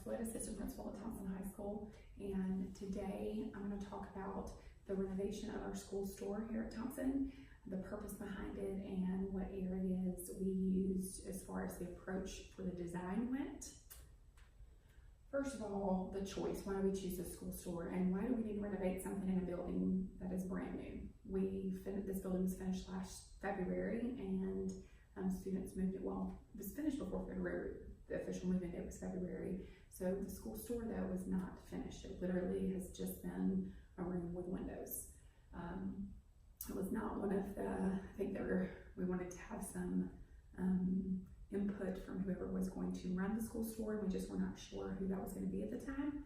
Sweat, assistant principal at Thompson High School, and today I'm going to talk about the renovation of our school store here at Thompson, the purpose behind it, and what areas we used as far as the approach for the design went. First of all, the choice. Why do we choose a school store, and why do we need to renovate something in a building that is brand new? This building was finished last February, and students moved it. Well, it was finished before February. The official move-in date was February. So the school store, though, was not finished. It literally has just been a room with windows. It was not one of the, I think we wanted to have some input from whoever was going to run the school store, and we just were not sure who that was going to be at the time.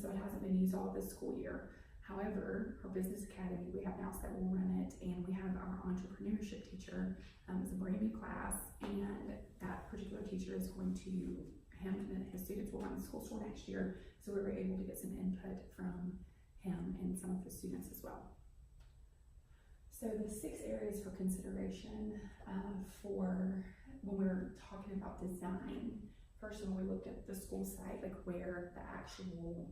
So it hasn't been used all this school year. However, our business academy, we have now said we'll run it, and we have our entrepreneurship teacher. It's a brand new class, and that particular teacher is going to, him and his students will run the school store next year. So we were able to get some input from him and some of the students as well. So the 6 areas for consideration for when we were talking about design. First of all, we looked at the school site, like where the actual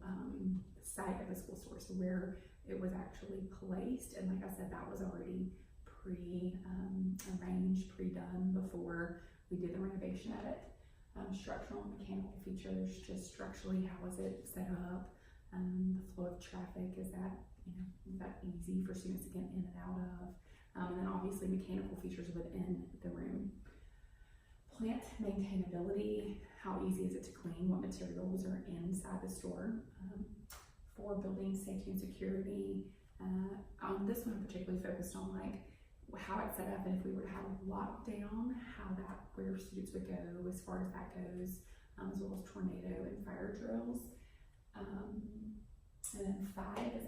site of the school store, so where it was actually placed. And like I said, that was already arranged, pre-done before we did the renovation of it. Structural and mechanical features, just structurally, how is it set up? The flow of traffic, is that easy for students to get in and out of? And then obviously mechanical features within the room. Plant maintainability, how easy is it to clean? What materials are inside the store? For building safety and security, on this one I'm particularly focused on like how it's set up, and if we were to have a lockdown, where students would go as far as that goes, as well as tornado and fire drills. And then 5 is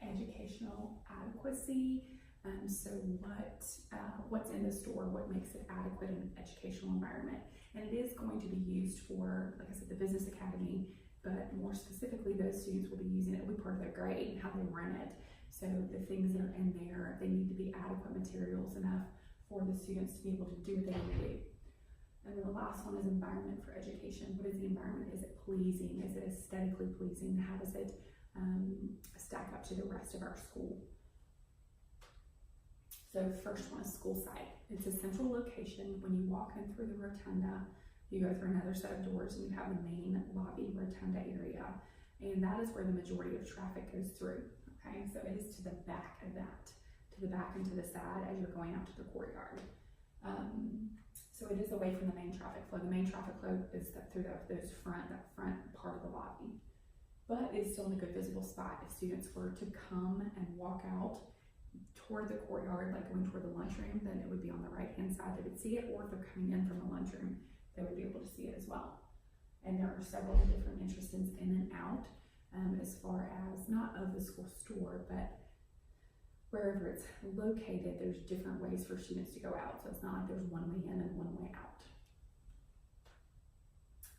educational adequacy. So what's in the store, what makes it adequate in an educational environment. And it is going to be used for, like I said, the business academy, but more specifically, those students will be using it. It'll be part of their grade and how they run it. So the things that are in there, they need to be adequate materials enough for the students to be able to do what they want to do. And then the last one is environment for education. What is the environment? Is it pleasing? Is it aesthetically pleasing? How does it stack up to the rest of our school? So first one is school site. It's a central location. When you walk in through the rotunda, you go through another set of doors and you have the main lobby rotunda area. And that is where the majority of traffic goes through. Okay, so it is to the back of that, to the back and to the side as you're going out to the courtyard. So it is away from the main traffic flow. The main traffic flow is through that front part of the lobby. But it's still in a good visible spot. If students were to come and walk out toward the courtyard, like going toward the lunchroom, then it would be on the right-hand side. They would see it, or if they're coming in from the lunchroom, they would be able to see it as well. And there are several different entrances in and out, as far as not of the school store, but wherever it's located, there's different ways for students to go out. So it's not like there's one way in and one way out.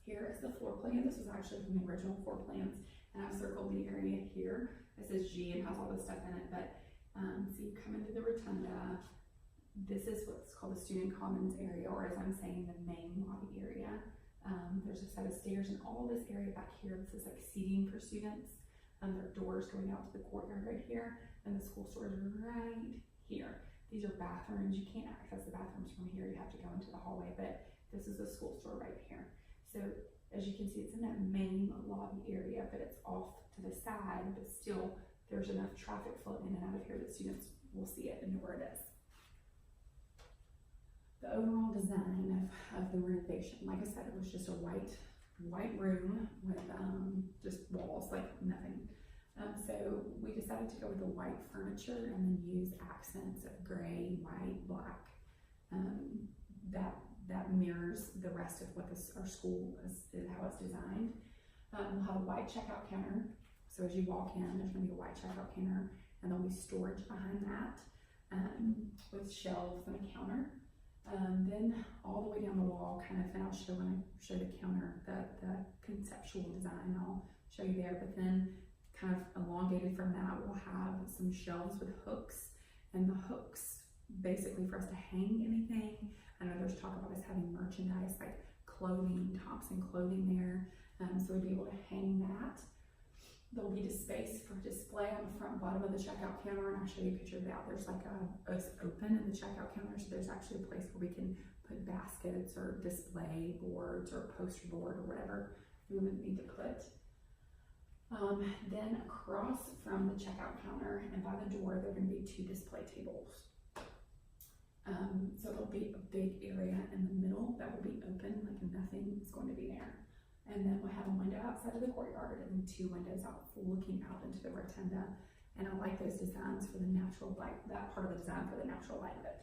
Here is the floor plan. This was actually from the original floor plans, and I've circled the area here. It says G and has all this stuff in it, but so you come into the rotunda. This is what's called the student commons area, or as I'm saying, the main lobby area. There's a set of stairs, and all this area back here, this is like seating for students. There are doors going out to the courtyard right here, and the school store is right here. These are bathrooms. You can't access the bathrooms from here. You have to go into the hallway, but this is the school store right here. So as you can see, it's in that main lobby area, but it's off to the side, but still there's enough traffic flow in and out of here that students will see it and know where it is. The overall design of the renovation, like I said, it was just a white room with just walls, like nothing. So we decided to go with the white furniture and then use accents of gray, white, black. That mirrors the rest of what our school is how it's designed. We'll have a white checkout counter. So as you walk in, there's going to be a white checkout counter, and there'll be storage behind that with shelves and a counter. Then all the way down the wall, kind of, and I'll show when I show the counter, the conceptual design, I'll show you there, but then kind of elongated from that, we'll have some shelves with hooks, and the hooks basically for us to hang anything. I know there's talk about us having merchandise like clothing, Thompson clothing there, So we'd be able to hang that. There'll be a space for display on the front bottom of the checkout counter, and I'll show you a picture of that. There's like it's open in the checkout counter, so there's actually a place where we can put baskets or display boards or poster board or whatever we would need to put. Then across from the checkout counter and by the door, there are going to be 2 display tables. So there'll be a big area in the middle that will be open, like nothing is going to be there. And then we'll have a window outside of the courtyard and 2 windows out looking out into the rotunda. And I like those designs for the natural light, that part of the design for the natural light of it.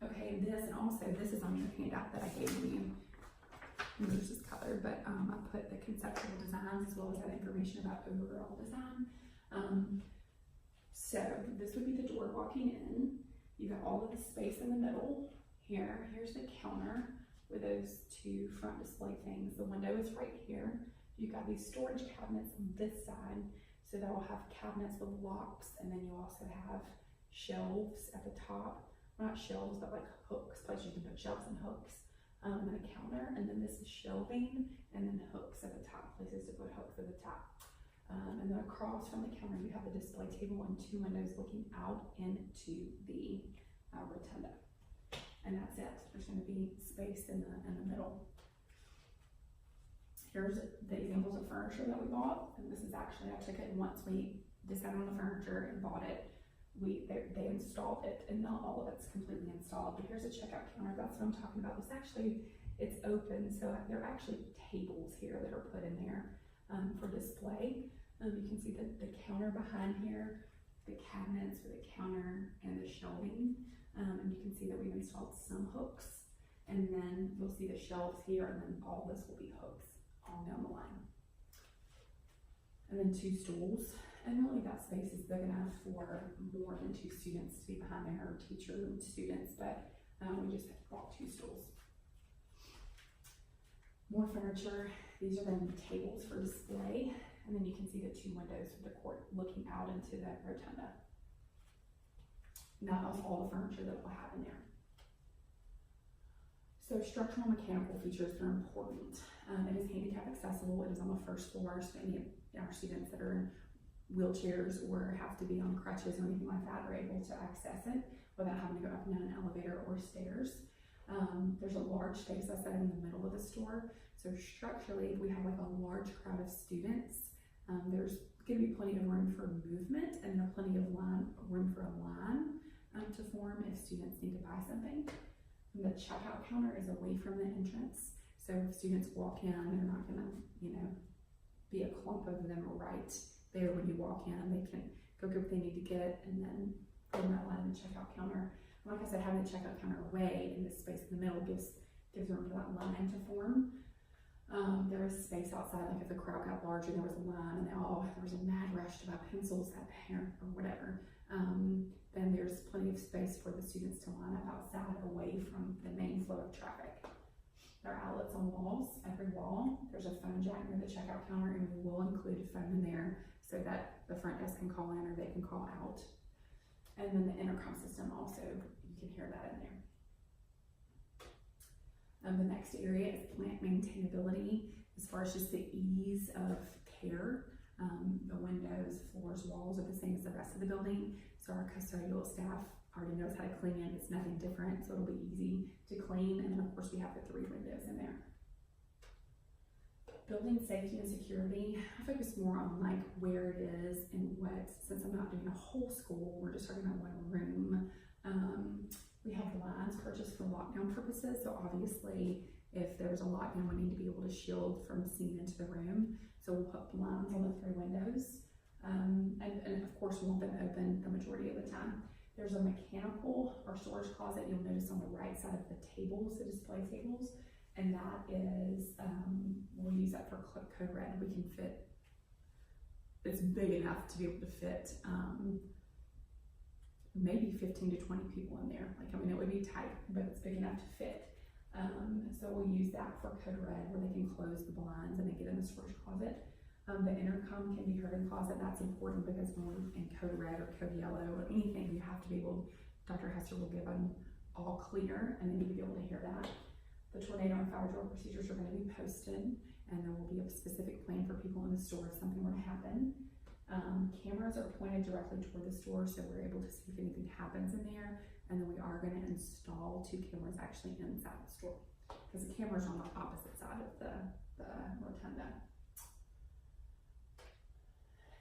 Okay, and also this is on your handout that I gave you. Yours is colored, but I put the conceptual designs as well as that information about overall design. So this would be the door walking in. You got all of the space in the middle here. Here's the counter with those 2 front display things. The window is right here. You've got these storage cabinets on this side, so that will have cabinets with locks, and then you also have shelves at the top. Well, not shelves, but like hooks, places you can put shelves and hooks, and a counter, and then this is shelving, and then hooks at the top, places to put hooks at the top. And then across from the counter, you have the display table and 2 windows looking out into the rotunda. And that's it. There's going to be space in the middle. Here's the examples of furniture that we bought, and this is actually, I took it once we decided on the furniture and bought it. They installed it, and not all of it's completely installed. But here's a checkout counter. That's what I'm talking about. It's open, so there are actually tables here that are put in there for display. You can see the counter behind here, the cabinets for the counter, and the shelving. And you can see that we've installed some hooks, and then you'll see the shelves here, and then all this will be hooks all down the line. And then 2 stools, and really that space is big enough for more than 2 students to be behind there, or teacher and students, but we just bought 2 stools. More furniture. These are then tables for display, and then you can see the 2 windows for the court looking out into that rotunda. That was all the furniture that we'll have in there. So structural and mechanical features are important. It is handicap accessible. It is on the first floor, so any of our students that are in wheelchairs or have to be on crutches or anything like that are able to access it without having to go up and down an elevator or stairs. There's a large space, I said, in the middle of the store. So structurally, if we have like a large crowd of students, there's going to be plenty of room for movement, and there's plenty of room for a line to form if students need to buy something. And the checkout counter is away from the entrance, so if students walk in, they're not going to, be a clump of them right there when you walk in. They can go get what they need to get, and then go in that line in the checkout counter. Like I said, having the checkout counter away in the space in the middle gives room for that line to form. There was space outside, like if the crowd got larger, there was a line, and there was a mad rush to buy pencils, that parent or whatever. Then there's plenty of space for the students to line up outside, away from the main flow of traffic. There are outlets on walls, every wall. There's a phone jack near the checkout counter, and we will include a phone in there so that the front desk can call in or they can call out. And then the intercom system also, you can hear that in there. The next area is plant maintainability, as far as just the ease of care. The windows, floors, walls are the same as the rest of the building, so our custodial staff already knows how to clean it. It's nothing different, so it'll be easy to clean. And then of course we have the 3 windows in there. Building safety and security, I focus more on like where it is and what, since I'm not doing a whole school, we're just talking about 1 room. We have blinds purchased for lockdown purposes, so obviously if there's a lockdown, we need to be able to shield from seeing into the room. So we'll put blinds on the 3 windows, and of course we want them open the majority of the time. There's a mechanical or storage closet you'll notice on the right side of the tables, the display tables, and that is, we'll use that for Code Red. We can fit, it's big enough to be able to fit maybe 15 to 20 people in there. Like, I mean, it would be tight, but it's big enough to fit. So we'll use that for Code Red, where they can close the blinds and they get in the storage closet. The intercom can be heard in closet. That's important because when we're in Code Red or Code Yellow or anything, you have to be able, Dr. Hester will give them all clear, and they need to be able to hear that. The tornado and fire drill procedures are going to be posted, and there will be a specific plan for people in the store if something were to happen. Cameras are pointed directly toward the store, so we're able to see if anything happens in there, and then we are going to install 2 cameras actually inside the store, because the cameras are on the opposite side of the rotunda.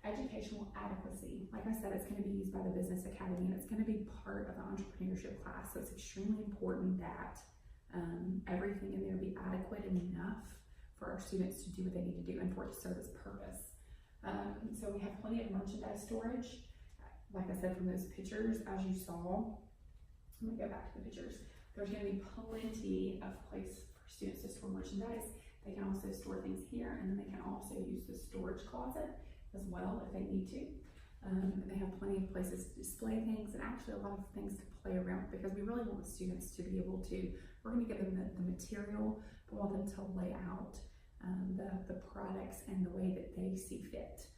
Educational adequacy. Like I said, it's going to be used by the Business Academy, and it's going to be part of the entrepreneurship class, so it's extremely important that everything in there be adequate and enough for our students to do what they need to do and for it to serve its purpose. So we have plenty of merchandise storage. Like I said, from those pictures, as you saw, let me go back to the pictures. There's going to be plenty of place for students to store merchandise. They can also store things here, and then they can also use the storage closet as well if they need to. They have plenty of places to display things, and actually a lot of things to play around with, because we really want the students to be able to, we're going to give them the material, but we want them to lay out the products and the way that they see fit.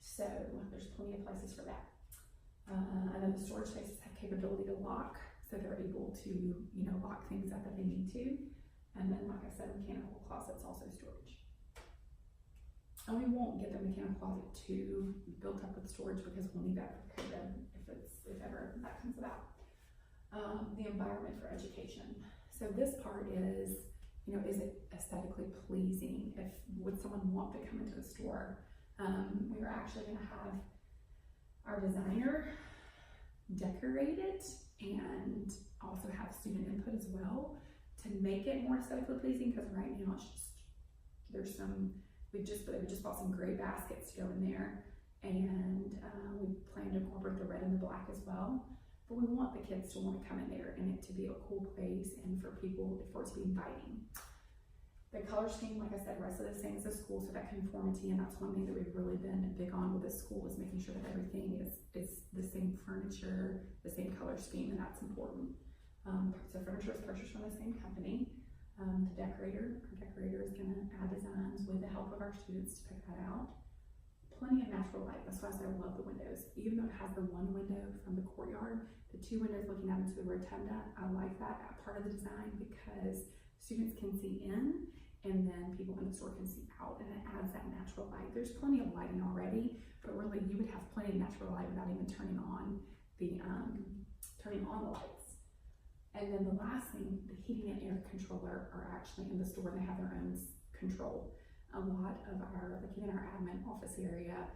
So there's plenty of places for that. And then the storage spaces have capability to lock, so they're able to, lock things up if they need to. And then, like I said, mechanical closets also storage. And we won't get the mechanical closet too built up with storage, because we'll need that for COVID if ever that comes about. The environment for education. So this part is, is it aesthetically pleasing? Would someone want to come into the store? We are actually going to have our designer decorate it and also have student input as well to make it more aesthetically pleasing, because right now it's just, we just bought some gray baskets to go in there, and we plan to incorporate the red and the black as well. But we want the kids to want to come in there and it to be a cool place, and for it to be inviting. The color scheme, like I said, rest of the same as the school, so that conformity, and that's one thing that we've really been big on with this school, is making sure that everything is the same furniture, the same color scheme, and that's important. So furniture is purchased from the same company. Our decorator is going to add designs with the help of our students to pick that out. Plenty of natural light. That's why I say I love the windows. Even though it has the one window from the courtyard, the 2 windows looking out into the rotunda, I like that part of the design, because students can see in, and then people in the store can see out, and it adds that natural light. There's plenty of lighting already, but really you would have plenty of natural light without even turning on the lights. And then the last thing, the heating and air controller are actually in the store. They have their own control. A lot of like even our admin office area,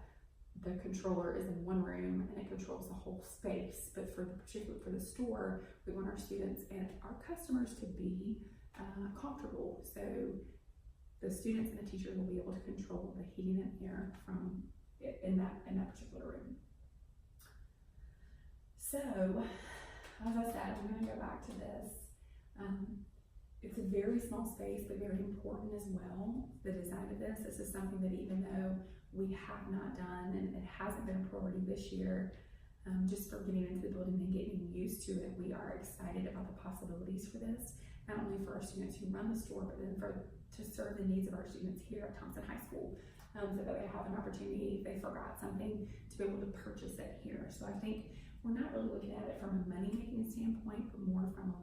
the controller is in one room and it controls the whole space. But particularly for the store, we want our students and our customers to be comfortable. So the students and the teachers will be able to control the heating and air from in that particular room. So, as I said, I'm going to go back to this. It's a very small space, but very important as well, the design of this. This is something that, even though we have not done, and it hasn't been a priority this year, just for getting into the building and getting used to it, we are excited about the possibilities for this, not only for our students who run the store, but then to serve the needs of our students here at Thompson High School, so that they have an opportunity, if they forgot something, to be able to purchase it here. So I think we're not really looking at it from a money-making standpoint, but more from a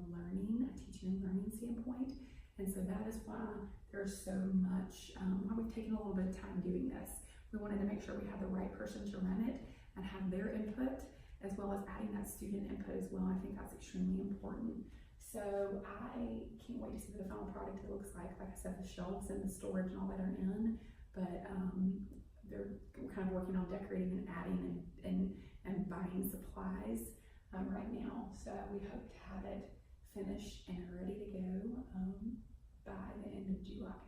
teaching and learning standpoint. And so that is why there's so much, why we've taken a little bit of time doing this. We wanted to make sure we had the right person to run it and have their input, as well as adding that student input as well. I think that's extremely important. So I can't wait to see what the final product looks like. Like I said, the shelves and the storage and all that are in, but we're kind of working on decorating and adding and buying supplies right now. So we hope to have it finished and ready to go by the end of July.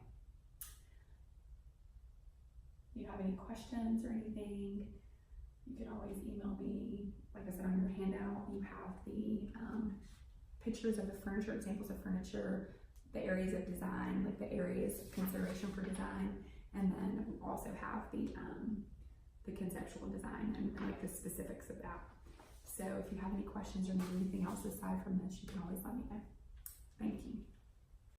If you have any questions or anything, you can always email me. Like I said, on your handout, you have the pictures of the furniture, examples of furniture, the areas of design, like the areas of consideration for design, and then we also have the conceptual design and like the specifics of that. So if you have any questions or need anything else aside from this, you can always let me know. Thank you.